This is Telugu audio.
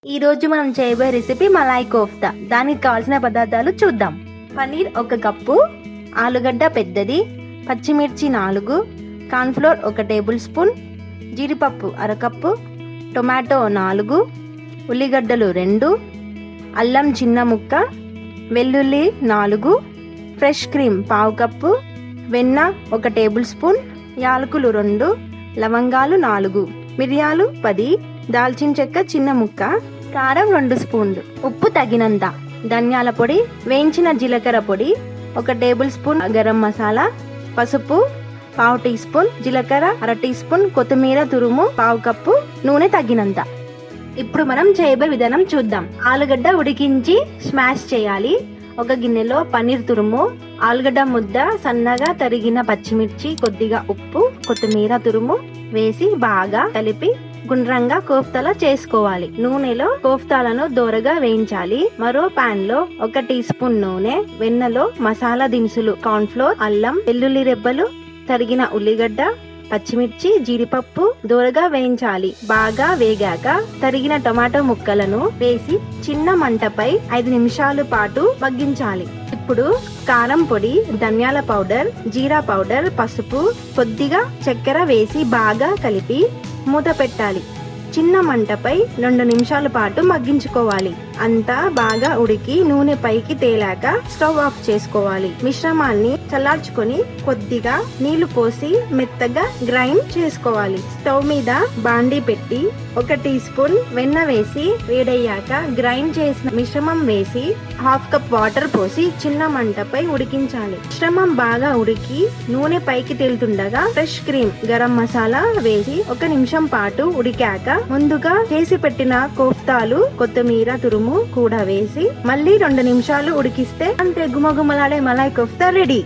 ఈ రోజు మనం చేయబోయే రెసిపీ మలాయ్ కోఫ్తా. దానికి కావాల్సిన పదార్థాలు చూద్దాం. పనీర్ 1 కప్పు, ఆలుగడ్డ పెద్దది, పచ్చిమిర్చి 4, కార్న్ఫ్లోర్ 1 టేబుల్ స్పూన్, జీడిపప్పు 1/2 కప్పు, టొమాటో 4, ఉల్లిగడ్డలు 2, అల్లం చిన్న ముక్క, వెల్లుల్లి 4, ఫ్రెష్ క్రీమ్ 1/2 కప్పు, వెన్న 1 టేబుల్ స్పూన్, యాలకులు 2, లవంగాలు 4, మిరియాలు 10, దాల్చిన చెక్క చిన్న ముక్క, కారం 2 స్పూన్లు, ఉప్పు తగినంత, ధనియాల పొడి, వేయించిన జీలకర్ర పొడి 1 టేబుల్ స్పూన్, గరం మసాలా, పసుపు 1/2 టీ స్పూన్, జీలకర్ర 1/2 టీ స్పూన్, కొత్తిమీర తురుము 1/2 కప్పు, నూనె తగినంత. ఇప్పుడు మనం చేయబోయే విధానం చూద్దాం. ఆలుగడ్డ ఉడికించి స్మాష్ చేయాలి. ఒక గిన్నెలో పన్నీర్ తురుము, ఆలుగడ్డ ముద్ద, సన్నగా తరిగిన పచ్చిమిర్చి, కొద్దిగా ఉప్పు, కొత్తిమీర తురుము వేసి బాగా కలిపి గుండ్రంగా కోఫ్తాలా చేసుకోవాలి. నూనెలో కోఫ్తాలను దోరగా వేయించాలి. మరో పాన్ లో 1 టీ స్పూన్ నూనె, వెన్నలో మసాలా దినుసులు, కార్న్ఫ్లోర్, అల్లం, వెల్లుల్లి రెబ్బలు, తరిగిన ఉల్లిగడ్డ, పచ్చిమిర్చి, జీడిపప్పు దోరగా వేయించాలి. బాగా వేగాక తరిగిన టొమాటో ముక్కలను వేసి చిన్న మంటపై 5 నిమిషాల పాటు మగ్గించాలి. ఇప్పుడు కారం పొడి, ధనియాల పౌడర్, జీరా పౌడర్, పసుపు, కొద్దిగా చక్కెర వేసి బాగా కలిపి మూత పెట్టాలి. చిన్న మంటపై 2 నిమిషాల పాటు మగ్గించుకోవాలి. అంతా బాగా ఉడికి నూనె పైకి తేలాక స్టవ్ ఆఫ్ చేసుకోవాలి. మిశ్రమాన్ని చల్లార్చుకొని కొద్దిగా నీళ్లు పోసి మెత్తగా గ్రైండ్ చేసుకోవాలి. స్టవ్ మీద బాండీ పెట్టి 1 టీ స్పూన్ వెన్న వేసి వేడయ్యాక గ్రైండ్ చేసిన మిశ్రమం వేసి 1/2 కప్ వాటర్ పోసి చిన్న మంటపై ఉడికించాలి. మిశ్రమం బాగా ఉడికి నూనె పైకి తేలుతుండగా ఫ్రెష్ క్రీమ్, గరం మసాలా వేసి 1 నిమిషం పాటు ఉడికాక ముందుగా చేసి పెట్టిన కోఫ్తాలు, కొత్తిమీర తురుము కూడా వేసి మళ్ళీ 2 నిమిషాలు ఉడికిస్తే అంతే, గుమగుమలాడే మలాయ్ కోఫ్తా రెడీ.